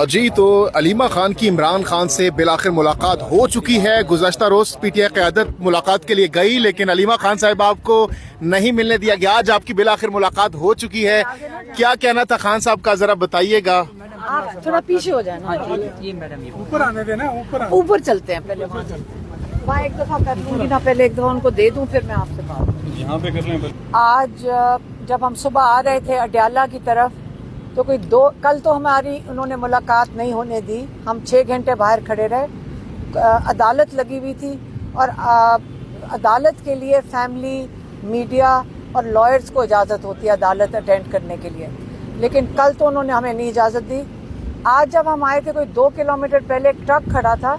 جی تو علیمہ خان کی عمران خان سے بالآخر ملاقات ہو چکی ہے. گزشتہ روز پی ٹی آئی قیادت ملاقات کے لیے گئی لیکن علیمہ خان صاحب آپ کو نہیں ملنے دیا گیا. آج آپ کی بالآخر ملاقات ہو چکی ہے, کیا کہنا تھا خان صاحب کا ذرا بتائیے گا. آپ تھوڑا پیچھے ہو جائیں نا, اوپر آنے دینا, اوپر چلتے ہیں. پہلے وہاں ایک دفعہ کر لوں گی نا, پہلے ایک دفعہ ان کو دے دوں پھر میں آپ سے بات یہاں پہ کر لیں. آج جب ہم صبح آ رہے تھے اڈیالہ کی طرف تو کل تو ہماری انہوں نے ملاقات نہیں ہونے دی. ہم 6 گھنٹے باہر کھڑے رہے. عدالت لگی ہوئی تھی اور عدالت کے لیے فیملی, میڈیا اور لائرز کو اجازت ہوتی ہے عدالت اٹینڈ کرنے کے لیے, لیکن کل تو انہوں نے ہمیں نہیں اجازت دی. آج جب ہم آئے تھے کوئی 2 کلومیٹر پہلے ایک ٹرک کھڑا تھا,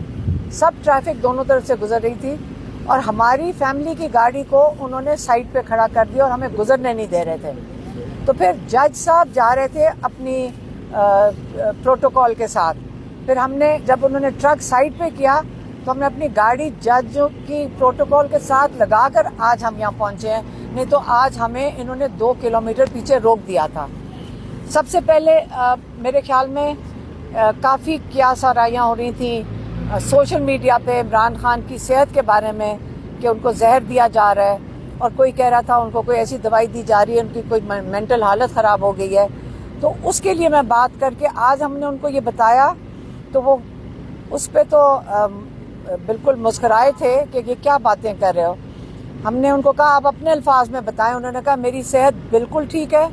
سب ٹریفک دونوں طرف سے گزر رہی تھی اور ہماری فیملی کی گاڑی کو انہوں نے سائڈ پہ کھڑا کر دیا اور ہمیں گزرنے نہیں دے رہے تھے. تو پھر جج صاحب جا رہے تھے اپنی پروٹوکول کے ساتھ. پھر ہم نے جب انہوں نے ٹرک سائڈ پہ کیا تو ہم نے اپنی گاڑی جج کی پروٹوکول کے ساتھ لگا کر آج ہم یہاں پہنچے ہیں, نہیں تو آج ہمیں انہوں نے 2 کلومیٹر پیچھے روک دیا تھا. سب سے پہلے میرے خیال میں کافی کیاسارائیاں ہو رہی تھیں سوشل میڈیا پہ عمران خان کی صحت کے بارے میں کہ ان کو زہر دیا جا رہا ہے, اور کوئی کہہ رہا تھا ان کو کوئی ایسی دوائی دی جا رہی ہے, ان کی کوئی مینٹل حالت خراب ہو گئی ہے. تو اس کے لیے میں بات کر کے آج ہم نے ان کو یہ بتایا تو وہ اس پہ تو بالکل مسکرائے تھے کہ یہ کیا باتیں کر رہے ہو. ہم نے ان کو کہا آپ اپنے الفاظ میں بتائیں. انہوں نے کہا میری صحت بالکل ٹھیک ہے,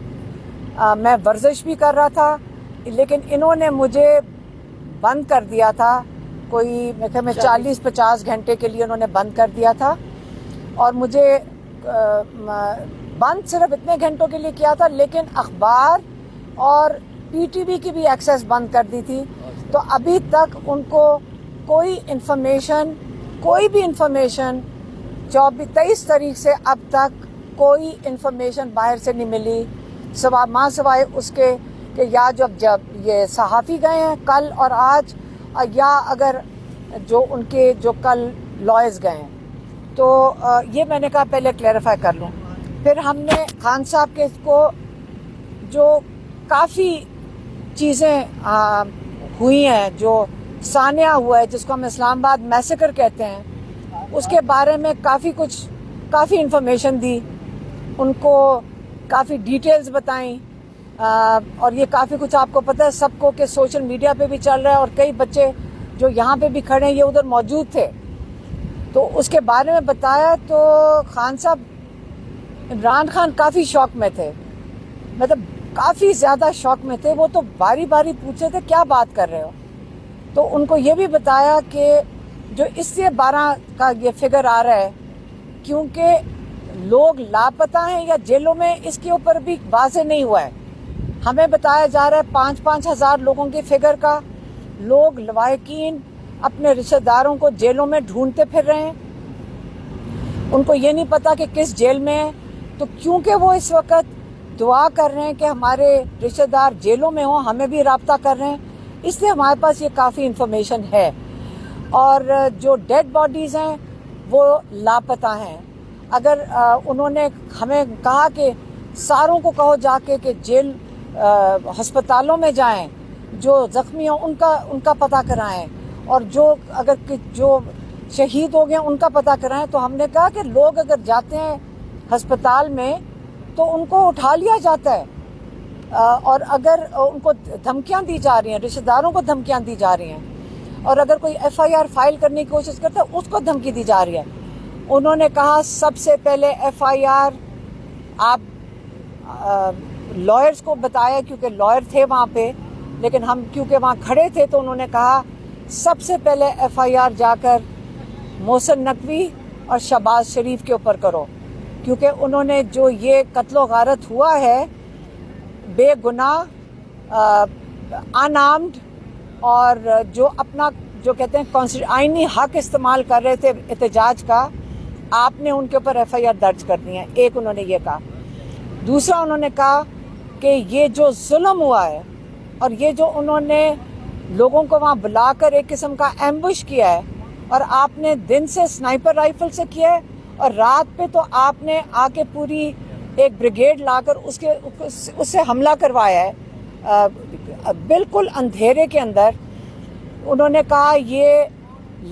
میں ورزش بھی کر رہا تھا, لیکن انہوں نے مجھے بند کر دیا تھا. کوئی میں 40-50 گھنٹے کے لیے انہوں نے بند کر دیا تھا, اور مجھے بند صرف اتنے گھنٹوں کے لیے کیا تھا, لیکن اخبار اور پی ٹی وی کی بھی ایکسیس بند کر دی تھی. تو ابھی تک ان کو کوئی بھی انفارمیشن 23 تاریخ سے اب تک کوئی انفارمیشن باہر سے نہیں ملی, سوائے اس کے کہ یا جب یہ صحافی گئے ہیں کل اور آج, یا اگر جو کل لائرز گئے ہیں. تو یہ میں نے کہا پہلے کلیریفائی کر لوں. پھر ہم نے خان صاحب کے کو جو کافی چیزیں ہوئی ہیں, جو سانحہ ہوا ہے جس کو ہم اسلام آباد میسیکر کہتے ہیں, اس کے بارے میں کافی انفارمیشن دی, ان کو کافی ڈیٹیلز بتائیں. اور یہ کافی کچھ آپ کو پتہ ہے سب کو کہ سوشل میڈیا پہ بھی چل رہا ہے, اور کئی بچے جو یہاں پہ بھی کھڑے ہیں یہ ادھر موجود تھے, تو اس کے بارے میں بتایا. تو خان صاحب عمران خان کافی شوق میں تھے, مطلب کافی زیادہ شوق میں تھے. وہ تو باری باری پوچھے تھے کیا بات کر رہے ہو. تو ان کو یہ بھی بتایا کہ جو اس سے 12 کا یہ فگر آ رہا ہے کیونکہ لوگ لاپتہ ہیں یا جیلوں میں, اس کے اوپر بھی واضح نہیں ہوا ہے. ہمیں بتایا جا رہا ہے 5-5 ہزار لوگوں کے فگر کا. لوگ لواحقین اپنے رشتہ داروں کو جیلوں میں ڈھونڈتے پھر رہے ہیں, ان کو یہ نہیں پتا کہ کس جیل میں ہے. تو کیونکہ وہ اس وقت دعا کر رہے ہیں کہ ہمارے رشتہ دار جیلوں میں ہوں, ہمیں بھی رابطہ کر رہے ہیں, اس لیے ہمارے پاس یہ کافی انفارمیشن ہے. اور جو ڈیڈ باڈیز ہیں وہ لاپتہ ہیں. اگر انہوں نے ہمیں کہا کہ ساروں کو کہو جا کے کہ جیل ہسپتالوں میں جائیں, جو زخمی ہوں ان کا پتہ کرائیں, اور جو شہید ہو گئے ان کا پتہ کرائیں. تو ہم نے کہا کہ لوگ اگر جاتے ہیں ہسپتال میں تو ان کو اٹھا لیا جاتا ہے, اور اگر ان کو دھمکیاں دی جا رہی ہیں, رشتہ داروں کو دھمکیاں دی جا رہی ہیں, اور اگر کوئی FIR فائل کرنے کی کوشش کرتا ہے اس کو دھمکی دی جا رہی ہے. انہوں نے کہا سب سے پہلے FIR آپ لائرز کو بتایا, کیونکہ لائر تھے وہاں پہ, لیکن ہم کیونکہ وہاں کھڑے تھے تو انہوں نے کہا سب سے پہلے FIR جا کر محسن نقوی اور شہباز شریف کے اوپر کرو, کیونکہ انہوں نے جو یہ قتل و غارت ہوا ہے بے گناہ انارمڈ, اور جو اپنا جو کہتے ہیں آئینی حق استعمال کر رہے تھے احتجاج کا, آپ نے ان کے اوپر FIR درج کر دی ہیں. ایک انہوں نے یہ کہا. دوسرا انہوں نے کہا کہ یہ جو ظلم ہوا ہے اور یہ جو انہوں نے لوگوں کو وہاں بلا کر ایک قسم کا ایمبش کیا ہے, اور آپ نے دن سے سنائپر رائفل سے کیا ہے, اور رات پہ تو آپ نے آ کے پوری ایک بریگیڈ لا کر اس سے حملہ کروایا ہے. بالکل اندھیرے کے اندر انہوں نے کہا یہ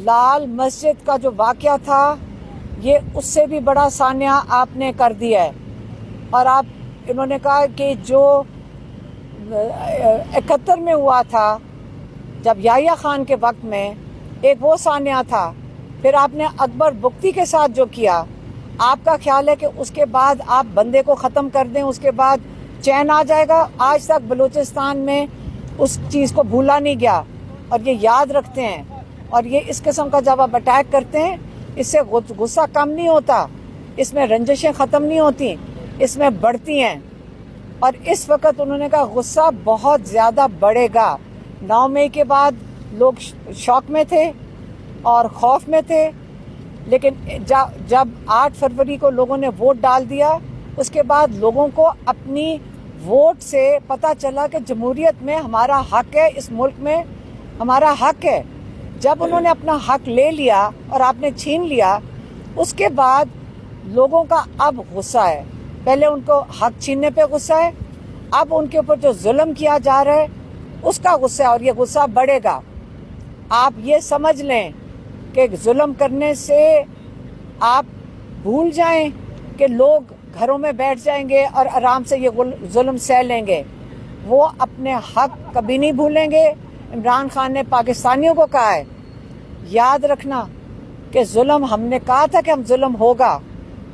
لال مسجد کا جو واقعہ تھا یہ اس سے بھی بڑا سانحہ آپ نے کر دیا ہے. اور انہوں نے کہا کہ جو 71 میں ہوا تھا جب یحییٰ خان کے وقت میں ایک وہ سانحہ تھا، پھر آپ نے اکبر بگٹی کے ساتھ جو کیا، آپ کا خیال ہے کہ اس کے بعد آپ بندے کو ختم کر دیں، اس کے بعد چین آ جائے گا؟ آج تک بلوچستان میں اس چیز کو بھولا نہیں گیا اور یہ یاد رکھتے ہیں. اور یہ اس قسم کا جب آپ اٹیک کرتے ہیں اس سے غصہ کم نہیں ہوتا، اس میں رنجشیں ختم نہیں ہوتی، اس میں بڑھتی ہیں. اور اس وقت انہوں نے کہا غصہ بہت زیادہ بڑھے گا. 9 مئی کے بعد لوگ شوق میں تھے اور خوف میں تھے، لیکن جب 8 فروری کو لوگوں نے ووٹ ڈال دیا، اس کے بعد لوگوں کو اپنی ووٹ سے پتہ چلا کہ جمہوریت میں ہمارا حق ہے، اس ملک میں ہمارا حق ہے. جب انہوں نے اپنا حق لے لیا اور آپ نے چھین لیا، اس کے بعد لوگوں کا اب غصہ ہے. پہلے ان کو حق چھیننے پہ غصہ ہے، اب ان کے اوپر جو ظلم کیا جا رہا ہے اس کا غصہ ہے، اور یہ غصہ بڑھے گا. آپ یہ سمجھ لیں کہ ظلم کرنے سے آپ بھول جائیں کہ لوگ گھروں میں بیٹھ جائیں گے اور آرام سے یہ ظلم سہ لیں گے. وہ اپنے حق کبھی نہیں بھولیں گے. عمران خان نے پاکستانیوں کو کہا ہے یاد رکھنا کہ ظلم، ہم نے کہا تھا کہ ہم ظلم ہوگا،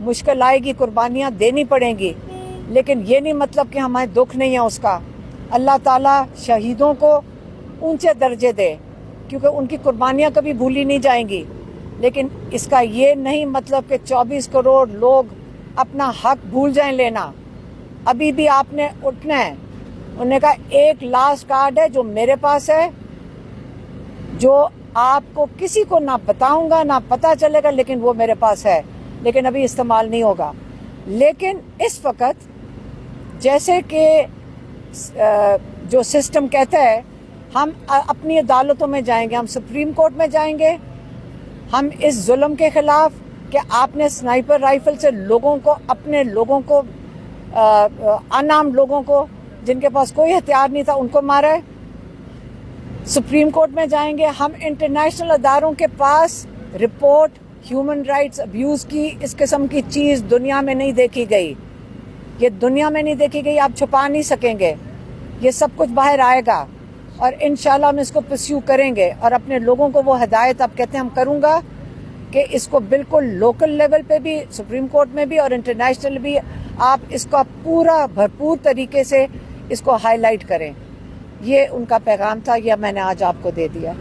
مشکل آئے گی، قربانیاں دینی پڑیں گی، لیکن یہ نہیں مطلب کہ ہمیں دکھ نہیں ہے اس کا. اللہ تعالیٰ شہیدوں کو اونچے درجے دے کیونکہ ان کی قربانیاں کبھی بھولی نہیں جائیں گی. لیکن اس کا یہ نہیں مطلب کہ 24 کروڑ لوگ اپنا حق بھول جائیں لینا. ابھی بھی آپ نے اٹھنا ہے. انہوں نے کہا ایک لاسٹ کارڈ ہے جو میرے پاس ہے، جو آپ کو کسی کو نہ بتاؤں گا نہ پتہ چلے گا، لیکن وہ میرے پاس ہے، لیکن ابھی استعمال نہیں ہوگا. لیکن اس وقت جیسے کہ جو سسٹم کہتا ہے ہم اپنی عدالتوں میں جائیں گے، ہم سپریم کورٹ میں جائیں گے، ہم اس ظلم کے خلاف کہ آپ نے سنائپر رائفل سے لوگوں کو، اپنے لوگوں کو، انارمڈ لوگوں کو جن کے پاس کوئی ہتھیار نہیں تھا ان کو مارا ہے. سپریم کورٹ میں جائیں گے. ہم انٹرنیشنل اداروں کے پاس رپورٹ ہیومن رائٹس ابیوز کی، اس قسم کی چیز دنیا میں نہیں دیکھی گئی. یہ دنیا میں نہیں دیکھی گئی، آپ چھپا نہیں سکیں گے. یہ سب کچھ باہر آئے گا اور انشاءاللہ ہم اس کو پرسیو کریں گے. اور اپنے لوگوں کو وہ ہدایت آپ کہتے ہیں ہم کروں گا کہ اس کو بالکل لوکل لیول پہ بھی، سپریم کورٹ میں بھی اور انٹرنیشنل بھی آپ اس کا پورا بھرپور طریقے سے اس کو ہائی لائٹ کریں. یہ ان کا پیغام تھا، یہ میں نے آج آپ کو دے دیا.